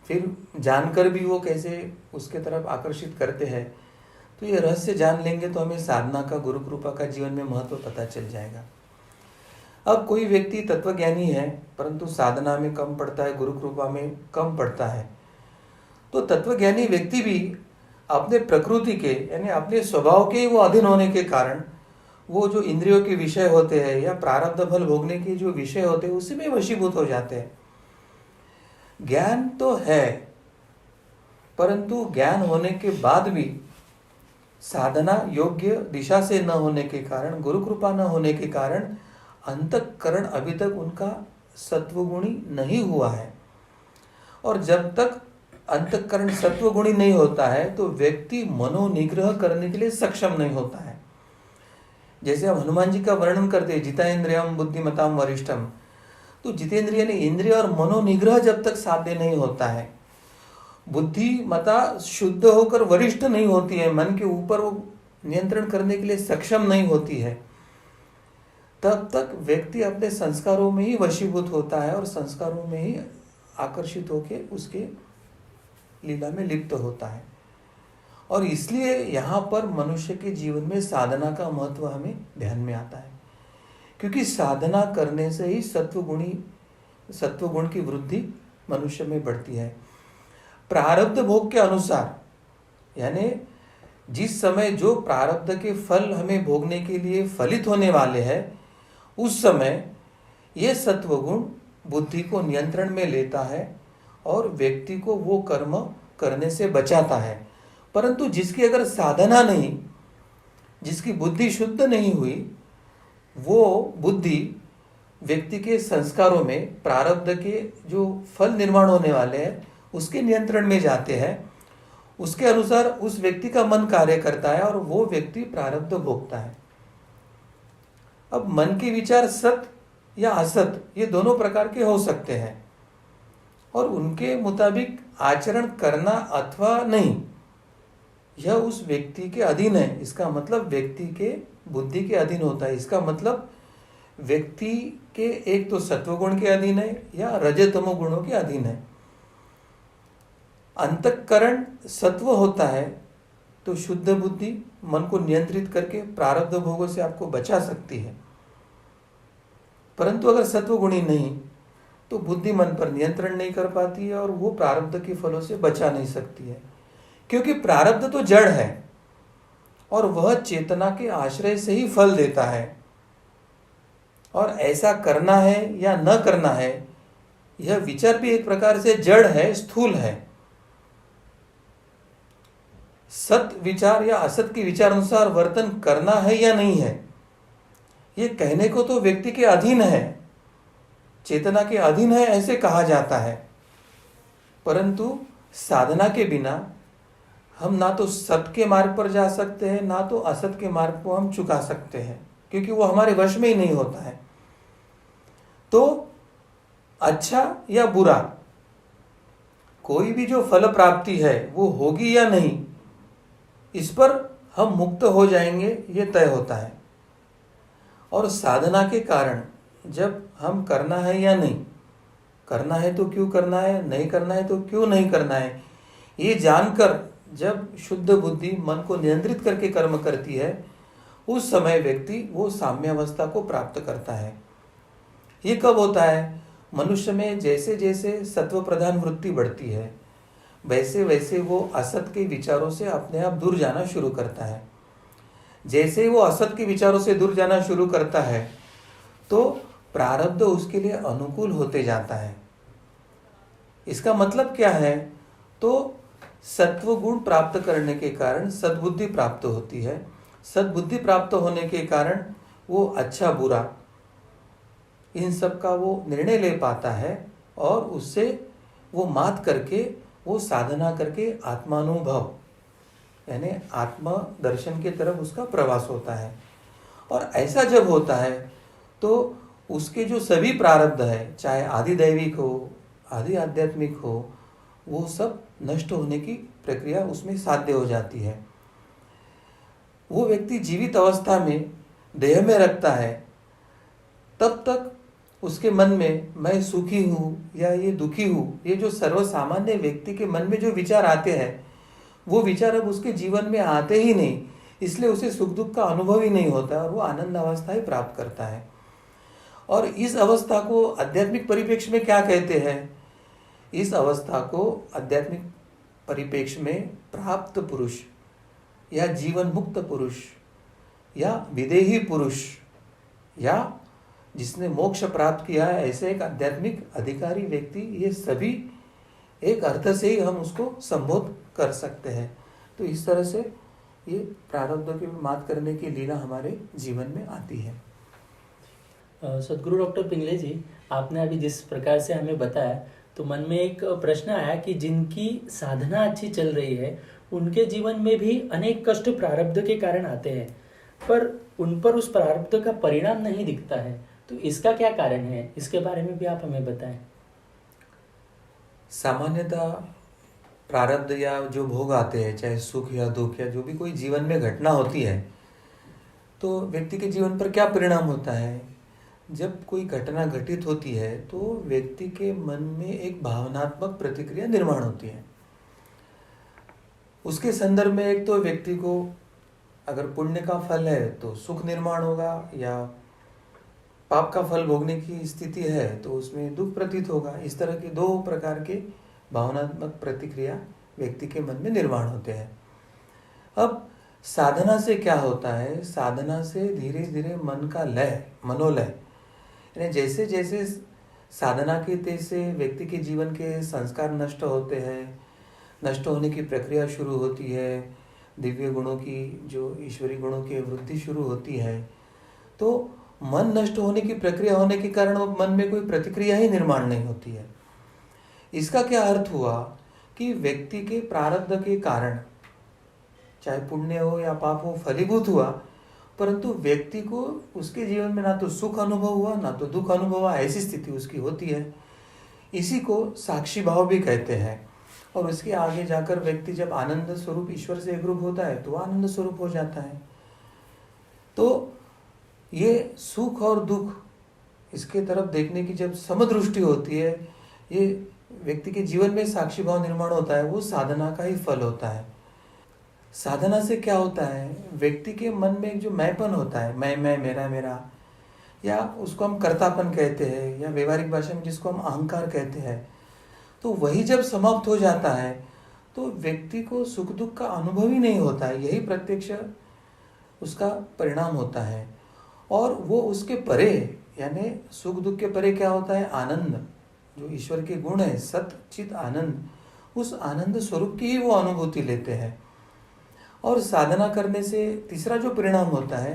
फिर जानकर भी वो कैसे उसके तरफ आकर्षित करते हैं, तो ये रहस्य जान लेंगे तो हमें साधना का, गुरु कृपा का जीवन में महत्व पता चल जाएगा। अब कोई व्यक्ति तत्वज्ञानी है परंतु साधना में कम पड़ता है, गुरु कृपा में कम पड़ता है, तो तत्वज्ञानी व्यक्ति भी अपने प्रकृति के यानी अपने स्वभाव के वो अधीन होने के कारण वो जो इंद्रियों के विषय होते हैं या प्रारब्ध फल भोगने के जो विषय होते हैं उसी में वशीभूत हो जाते हैं। ज्ञान तो है, परंतु ज्ञान होने के बाद भी साधना योग्य दिशा से न होने के कारण, गुरु कृपा न होने के कारण अंतःकरण अभी तक उनका सत्वगुणी नहीं हुआ है। और जब तक अंतःकरण सत्वगुणी नहीं होता है तो व्यक्ति मनोनिग्रह करने के लिए सक्षम नहीं होता है। जैसे हम हनुमान जी का वर्णन करते हैं, जितेंद्रियम बुद्धिमताम वरिष्ठम, तो जितेंद्रिय ने इंद्रिय और मनोनिग्रह जब तक साध्य नहीं होता है, बुद्धिमता शुद्ध होकर वरिष्ठ नहीं होती है, मन के ऊपर वो नियंत्रण करने के लिए सक्षम नहीं होती है, तब तक व्यक्ति अपने संस्कारों में ही वशीभूत होता है और संस्कारों में ही आकर्षित होकर उसके लीला में लिप्त होता है। और इसलिए यहाँ पर मनुष्य के जीवन में साधना का महत्व हमें ध्यान में आता है, क्योंकि साधना करने से ही सत्वगुण की वृद्धि मनुष्य में बढ़ती है। प्रारब्ध भोग के अनुसार, यानी जिस समय जो प्रारब्ध के फल हमें भोगने के लिए फलित होने वाले हैं, उस समय ये सत्वगुण बुद्धि को नियंत्रण में लेता है और व्यक्ति को वो कर्म करने से बचाता है। परंतु जिसकी अगर साधना नहीं, जिसकी बुद्धि शुद्ध नहीं हुई, वो बुद्धि व्यक्ति के संस्कारों में प्रारब्ध के जो फल निर्माण होने वाले हैं उसके नियंत्रण में जाते हैं, उसके अनुसार उस व्यक्ति का मन कार्य करता है और वो व्यक्ति प्रारब्ध भोगता है। अब मन के विचार सत या असत ये दोनों प्रकार के हो सकते हैं और उनके मुताबिक आचरण करना अथवा नहीं, यह उस व्यक्ति के अधीन है। इसका मतलब व्यक्ति के बुद्धि के अधीन होता है। इसका मतलब व्यक्ति के एक तो सत्वगुण के अधीन है या रजतमो गुणों के अधीन है। अंतःकरण सत्व होता है तो शुद्ध बुद्धि मन को नियंत्रित करके प्रारब्ध भोगों से आपको बचा सकती है, परंतु अगर सत्वगुणी नहीं तो बुद्धि मन पर नियंत्रण नहीं कर पाती है और वो प्रारब्ध के फलों से बचा नहीं सकती है, क्योंकि प्रारब्ध तो जड़ है और वह चेतना के आश्रय से ही फल देता है। और ऐसा करना है या न करना है, यह विचार भी एक प्रकार से जड़ है, स्थूल है। सत विचार या असत के विचार अनुसार वर्तन करना है या नहीं है, ये कहने को तो व्यक्ति के अधीन है, चेतना के अधीन है ऐसे कहा जाता है, परंतु साधना के बिना हम ना तो सत्य के मार्ग पर जा सकते हैं, ना तो असत के मार्ग को हम चुका सकते हैं, क्योंकि वो हमारे वश में ही नहीं होता है। तो अच्छा या बुरा कोई भी जो फल प्राप्ति है वो होगी या नहीं, इस पर हम मुक्त हो जाएंगे, ये तय होता है। और साधना के कारण जब हम करना है या नहीं करना है तो क्यों करना है, नहीं करना है तो क्यों नहीं करना है, ये जानकर जब शुद्ध बुद्धि मन को नियंत्रित करके कर्म करती है, उस समय व्यक्ति वो साम्यावस्था को प्राप्त करता है। ये कब होता है? मनुष्य में जैसे जैसे सत्व प्रधान वृत्ति बढ़ती है, वैसे वैसे वो असत के विचारों से अपने आप दूर जाना शुरू करता है। जैसे ही वो असत के विचारों से दूर जाना शुरू करता है, तो प्रारब्ध उसके लिए अनुकूल होते जाता है। इसका मतलब क्या है? तो सत्व गुण प्राप्त करने के कारण सद्बुद्धि प्राप्त होती है। सद्बुद्धि प्राप्त होने के कारण वो अच्छा बुरा इन सब का वो निर्णय ले पाता है, और उससे वो मात करके वो साधना करके आत्मानुभव यानी आत्मा दर्शन की तरफ उसका प्रवास होता है। और ऐसा जब होता है तो उसके जो सभी प्रारब्ध है, चाहे आदि दैविक हो आदि आध्यात्मिक हो, वो सब नष्ट होने की प्रक्रिया उसमें साध्य हो जाती है। वो व्यक्ति जीवित अवस्था में देह में रखता है, तब तक उसके मन में मैं सुखी हूँ या ये दुखी हूँ, ये जो सर्वसामान्य व्यक्ति के मन में जो विचार आते हैं, वो विचार अब उसके जीवन में आते ही नहीं, इसलिए उसे सुख दुख का अनुभव ही नहीं होता और वो आनंद अवस्था ही प्राप्त करता है। और इस अवस्था को आध्यात्मिक परिप्रेक्ष्य में क्या कहते हैं? इस अवस्था को आध्यात्मिक परिप्रेक्ष्य में प्राप्त पुरुष या जीवन मुक्त पुरुष या विदेही पुरुष या जिसने मोक्ष प्राप्त किया है, ऐसे एक आध्यात्मिक अधिकारी व्यक्ति, ये सभी एक अर्थ से ही हम उसको संबोध कर सकते हैं। तो इस तरह से ये प्रारब्धों की मात करने की लीला हमारे जीवन में आती है।
सदगुरु डॉक्टर पिंगले जी, आपने अभी जिस प्रकार से हमें बताया, तो मन में एक प्रश्न आया कि जिनकी साधना अच्छी चल रही है, उनके जीवन में भी अनेक कष्ट प्रारब्ध के कारण आते हैं, पर उन पर उस प्रारब्ध का परिणाम नहीं दिखता है। तो इसका क्या कारण है? इसके बारे में भी आप हमें बताएं।
सामान्यतः प्रारब्ध या जो भोग आते हैं, चाहे सुख या दुख या जो भी कोई जीवन में घटना होती है, तो व्यक्ति के जीवन पर क्या परिणाम होता है? जब कोई घटना घटित होती है तो व्यक्ति के मन में एक भावनात्मक प्रतिक्रिया निर्माण होती है। उसके संदर्भ में एक तो व्यक्ति को अगर पुण्य का फल है तो सुख निर्माण होगा, या पाप का फल भोगने की स्थिति है तो उसमें दुख प्रतीत होगा। इस तरह के दो प्रकार के भावनात्मक प्रतिक्रिया व्यक्ति के मन में निर्माण होते हैं। अब साधना से क्या होता है? साधना से धीरे धीरे मन का लय, मनोलय, यानी जैसे जैसे साधना के तेज से व्यक्ति के जीवन के संस्कार नष्ट होते हैं, नष्ट होने की प्रक्रिया शुरू होती है, दिव्य गुणों की जो ईश्वरी गुणों की वृद्धि शुरू होती है, तो मन नष्ट होने की प्रक्रिया होने के कारण मन में कोई प्रतिक्रिया ही निर्माण नहीं होती है। इसका क्या अर्थ हुआ कि व्यक्ति के प्रारब्ध के कारण, चाहे पुण्य हो या पाप हो, फलीभूत हुआ, परंतु व्यक्ति को उसके जीवन में ना तो सुख अनुभव हुआ ना तो दुख अनुभव हुआ, ऐसी स्थिति उसकी होती है। इसी को साक्षी भाव भी कहते हैं। और उसके आगे जाकर व्यक्ति जब आनंद स्वरूप ईश्वर से एकरूप होता है तो आनंद स्वरूप हो जाता है। तो ये सुख और दुख, इसके तरफ देखने की जब समदृष्टि होती है, ये व्यक्ति के जीवन में साक्षी भाव निर्माण होता है, वो साधना का ही फल होता है। साधना से क्या होता है? व्यक्ति के मन में एक जो मैंपन होता है, मैं मेरा मेरा, या उसको हम कर्तापन कहते हैं, या व्यवहारिक भाषा में जिसको हम अहंकार कहते हैं, तो वही जब समाप्त हो जाता है तो व्यक्ति को सुख दुख का अनुभव ही नहीं होता है। यही प्रत्यक्ष उसका परिणाम होता है। और वो उसके परे, यानी सुख दुख के परे क्या होता है? आनंद, जो ईश्वर के गुण है, सत चित आनंद, उस आनंद स्वरूप की ही वो अनुभूति लेते हैं। और साधना करने से तीसरा जो परिणाम होता है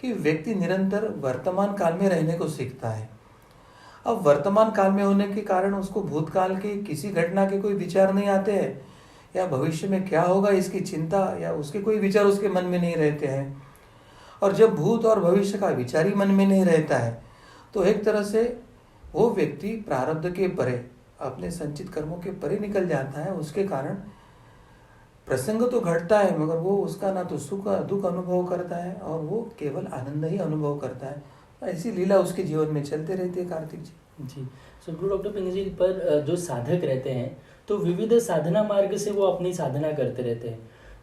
कि व्यक्ति निरंतर वर्तमान काल में रहने को सीखता है। अब वर्तमान काल में होने के कारण उसको भूतकाल के किसी घटना के कोई विचार नहीं आते हैं, या भविष्य में क्या होगा इसकी चिंता या उसके कोई विचार उसके मन में नहीं रहते हैं। और जब भूत और भविष्य का विचार ही मन में नहीं रहता है तो एक तरह से वो व्यक्ति प्रारब्ध के परे, अपने संचित कर्मों के परे निकल जाता है। उसके कारण प्रसंग तो घटता है मगर वो उसका ना तो सुख दुख अनुभव करता है और वो केवल आनंद ही अनुभव करता है। ऐसी लीला उसके जीवन में चलते रहती है कार्तिक जी।
जी, सो गुरु डॉक्टर पिंग जी, पर जो साधक रहते हैं तो विविध साधना मार्ग से वो अपनी साधना करते रहते हैं।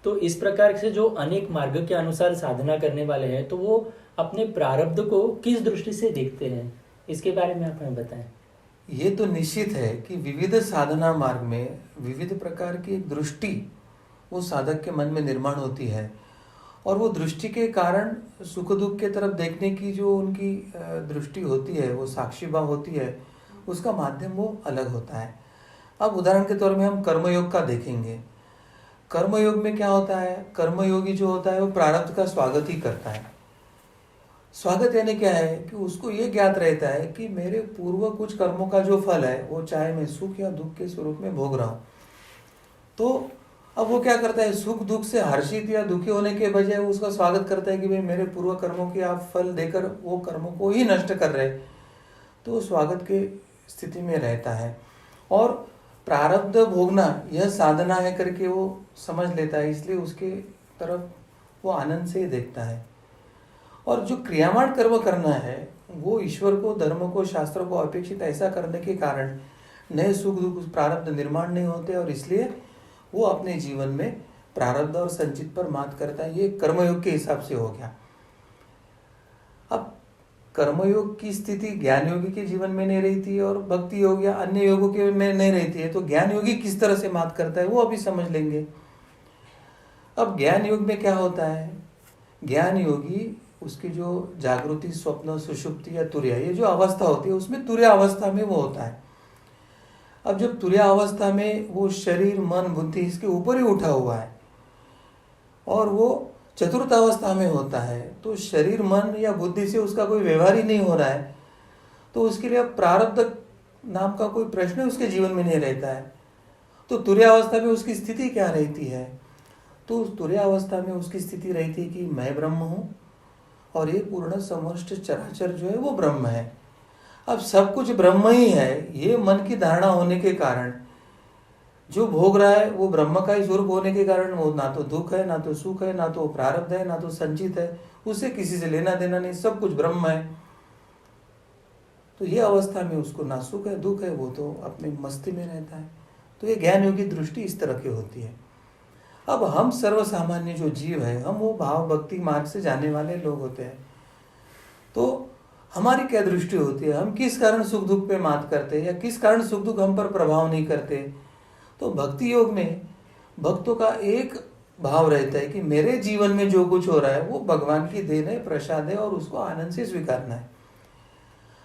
तो इस प्रकार से जो अनेक मार्ग के अनुसार साधना करने वाले हैं तो वो अपने प्रारब्ध को किस दृष्टि से देखते हैं, इसके बारे में आप हमें बताएं।
ये तो निश्चित है कि विविध साधना मार्ग में विविध प्रकार की एक दृष्टि वो साधक के मन में निर्माण होती है और वो दृष्टि के कारण सुख दुख के तरफ देखने की जो उनकी दृष्टि होती है, वो साक्षी भाव होती है, उसका माध्यम वो अलग होता है। अब उदाहरण के तौर में हम कर्मयोग का देखेंगे। कर्मयोग में क्या होता है, कर्मयोगी जो होता है वो प्रारब्ध का स्वागत ही करता है। स्वागत यानी क्या है कि उसको ये ज्ञात रहता है कि मेरे पूर्व कुछ कर्मों का जो फल है वो चाहे मैं सुख या दुख के स्वरूप में भोग रहा हूँ, तो अब वो क्या करता है, सुख दुख से हर्षित या दुखी होने के बजाय वो उसका स्वागत करता है कि भाई मेरे पूर्व कर्मों के आप फल देकर वो कर्मों को ही नष्ट कर रहे, तो स्वागत के स्थिति में रहता है और प्रारब्ध भोगना यह साधना है करके वो समझ लेता है, इसलिए उसके तरफ वो आनंद से ही देखता है। और जो क्रियामान कर्म करना है वो ईश्वर को, धर्म को, शास्त्र को अपेक्षित ऐसा करने के कारण नए सुख दुख प्रारब्ध निर्माण नहीं होते और इसलिए वो अपने जीवन में प्रारब्ध और संचित पर मात करता है। ये कर्मयोग के हिसाब से हो गया। अब कर्मयोग की स्थिति ज्ञान योगी के जीवन में नहीं रहती है और भक्ति योग या अन्य योगों के में नहीं रहती है, तो ज्ञान योगी किस तरह से मात करता है वो अभी समझ लेंगे। अब ज्ञान योग में क्या होता है, ज्ञान योगी उसकी जो जागृति, स्वप्न, सुषुप्ति या तुर्या, ये जो अवस्था होती है उसमें तुर्या अवस्था में वो होता है। अब जब तुर्या अवस्था में वो शरीर, मन, बुद्धि इसके ऊपर ही उठा हुआ है और वो चतुर्थ अवस्था में होता है, तो शरीर, मन या बुद्धि से उसका कोई व्यवहार ही नहीं हो रहा है, तो उसके लिए प्रारब्ध नाम का कोई प्रश्न उसके जीवन में नहीं रहता है। तो तुर्या अवस्था में उसकी स्थिति क्या रहती है, तो उस तुर्या अवस्था में उसकी स्थिति रहती है कि मैं ब्रह्म हूँ और ये पूर्ण समष्ट चराचर जो है वो ब्रह्म है। अब सब कुछ ब्रह्म ही है, ये मन की धारणा होने के कारण जो भोग रहा है वो ब्रह्म का ही स्वरूप होने के कारण वो ना तो दुख है, ना तो सुख है, ना तो प्रारब्ध है, ना तो संचित है, उससे किसी से लेना देना नहीं, सब कुछ ब्रह्म है। तो ये अवस्था में उसको ना सुख है, दुख है, वो तो अपने मस्ती में रहता है। तो ये ज्ञान योगी दृष्टि इस तरह की होती है। अब हम सर्वसामान्य जो जीव है, हम वो भाव भक्ति मार्ग से जाने वाले लोग होते हैं, तो हमारी क्या दृष्टि होती है, हम किस कारण सुख दुख पे मात करते हैं या किस कारण सुख दुख हम पर प्रभाव नहीं करते। तो भक्ति योग में भक्तों का एक भाव रहता है कि मेरे जीवन में जो कुछ हो रहा है वो भगवान की देन है, प्रसाद है और उसको आनंद से स्वीकारना है।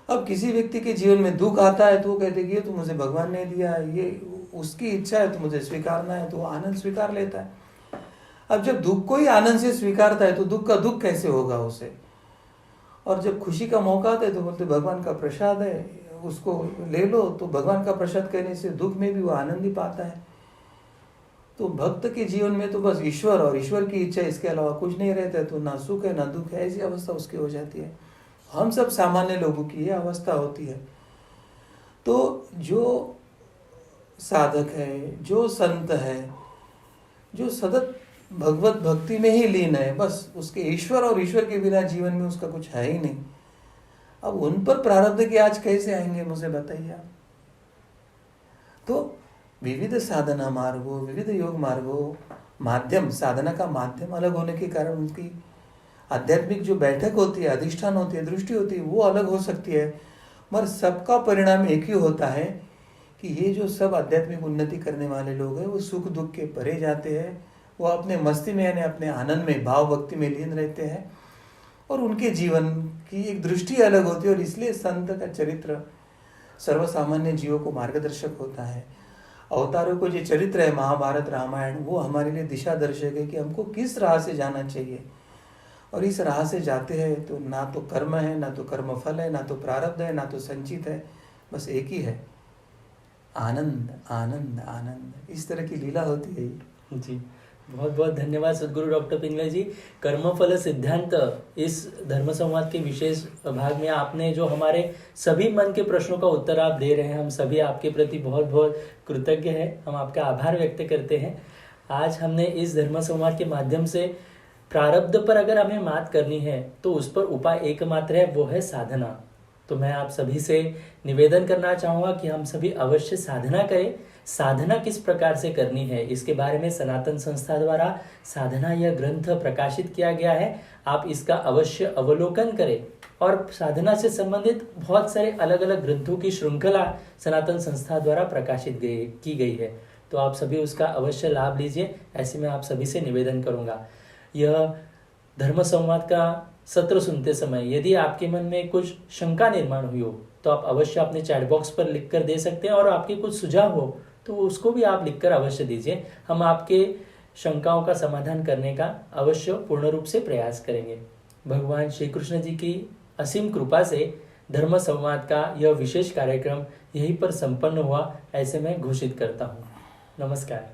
अब किसी व्यक्ति के जीवन में दुख आता है तो वो कहते हैं कि ये तो मुझे भगवान ने दिया, ये उसकी इच्छा है तो मुझे स्वीकारना है, तो वो आनंद स्वीकार लेता है। अब जब दुख को ही आनंद से स्वीकारता है तो दुख का दुख कैसे होगा उसे। और जब खुशी का मौका आता है तो बोलते भगवान का प्रसाद है, उसको ले लो, तो भगवान का प्रसाद कहने से दुख में भी वो आनंद ही पाता है। तो भक्त के जीवन में तो बस ईश्वर और ईश्वर की इच्छा, इसके अलावा कुछ नहीं रहता है, तो ना सुख है ना दुख है, ऐसी अवस्था उसकी हो जाती है। हम सब सामान्य लोगों की ये अवस्था होती है। तो जो साधक है, जो संत है, जो सतत भगवत भक्ति में ही लीन है, बस उसके ईश्वर और ईश्वर के बिना जीवन में उसका कुछ है ही नहीं। अब उन पर प्रारब्ध के आज कैसे आएंगे मुझे बताइए आप। तो विविध साधना मार्गों, विविध योग मार्गों, माध्यम, साधना का माध्यम अलग होने के कारण उनकी आध्यात्मिक जो बैठक होती है, अधिष्ठान होती है, दृष्टि होती है, वो अलग हो सकती है, मगर सबका परिणाम एक ही होता है कि ये जो सब आध्यात्मिक उन्नति करने वाले लोग हैं वो सुख दुख के परे जाते हैं, वो अपने मस्ती में यानी अपने आनंद में, भाव भक्ति में लीन रहते हैं और उनके जीवन की एक दृष्टि अलग होती है। और इसलिए संत का चरित्र सर्वसामान्य जीवों को मार्गदर्शक होता है। अवतारों को जो चरित्र है, महाभारत, रामायण, वो हमारे लिए दिशा दर्शक है कि हमको किस राह से जाना चाहिए। और इस राह से जाते हैं तो ना तो कर्म है, ना तो कर्म फल है, ना तो प्रारब्ध है, ना तो संचित है, बस एक ही है, आनंद आनंद आनंद, इस तरह की लीला होती है ये।
जी, बहुत बहुत धन्यवाद सद्गुरु डॉक्टर पिंगले जी। कर्मफल सिद्धांत इस धर्म संवाद के विशेष भाग में आपने जो हमारे सभी मन के प्रश्नों का उत्तर आप दे रहे हैं, हम सभी आपके प्रति बहुत बहुत कृतज्ञ हैं, हम आपका आभार व्यक्त करते हैं। आज हमने इस धर्म संवाद के माध्यम से प्रारब्ध पर अगर हमें मात करनी है तो उस पर उपाय एकमात्र है, वो है साधना। तो मैं आप सभी से निवेदन करना चाहूँगा कि हम सभी अवश्य साधना करें। साधना किस प्रकार से करनी है इसके बारे में सनातन संस्था द्वारा साधना यह ग्रंथ प्रकाशित किया गया है, आप इसका अवश्य अवलोकन करें। और साधना से संबंधित बहुत सारे अलग अलग ग्रंथों की श्रृंखला सनातन संस्था द्वारा प्रकाशित की गई है, तो आप सभी उसका अवश्य लाभ लीजिए, ऐसे मैं आप सभी से निवेदन करूँगा। यह धर्म संवाद का सत्र सुनते समय यदि आपके मन में कुछ शंका निर्माण हुई हो तो आप अवश्य अपने चैट बॉक्स पर लिखकर दे सकते हैं, और आपके कुछ सुझाव हो तो उसको भी आप लिखकर अवश्य दीजिए। हम आपके शंकाओं का समाधान करने का अवश्य पूर्ण रूप से प्रयास करेंगे। भगवान श्री कृष्ण जी की असीम कृपा से धर्म संवाद का यह विशेष कार्यक्रम यहीं पर संपन्न हुआ, ऐसे मैं घोषित करता हूँ। नमस्कार।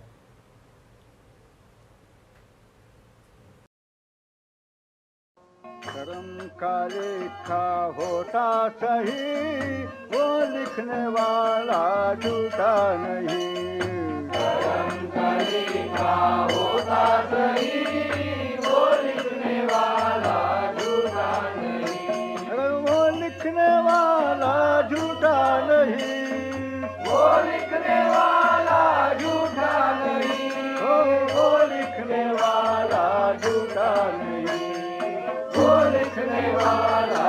कर्म का लेखा होता सही, वो लिखने वाला झूठा नहीं।
कर्म का लेखा होता सही, वो लिखने वाला झूठा नहीं।
वो लिखने वाला झूठा नहीं।
वो लिखने वाला झूठा नहीं।
वो लिखने वाला झूठा नहीं।
वो लिखने वाला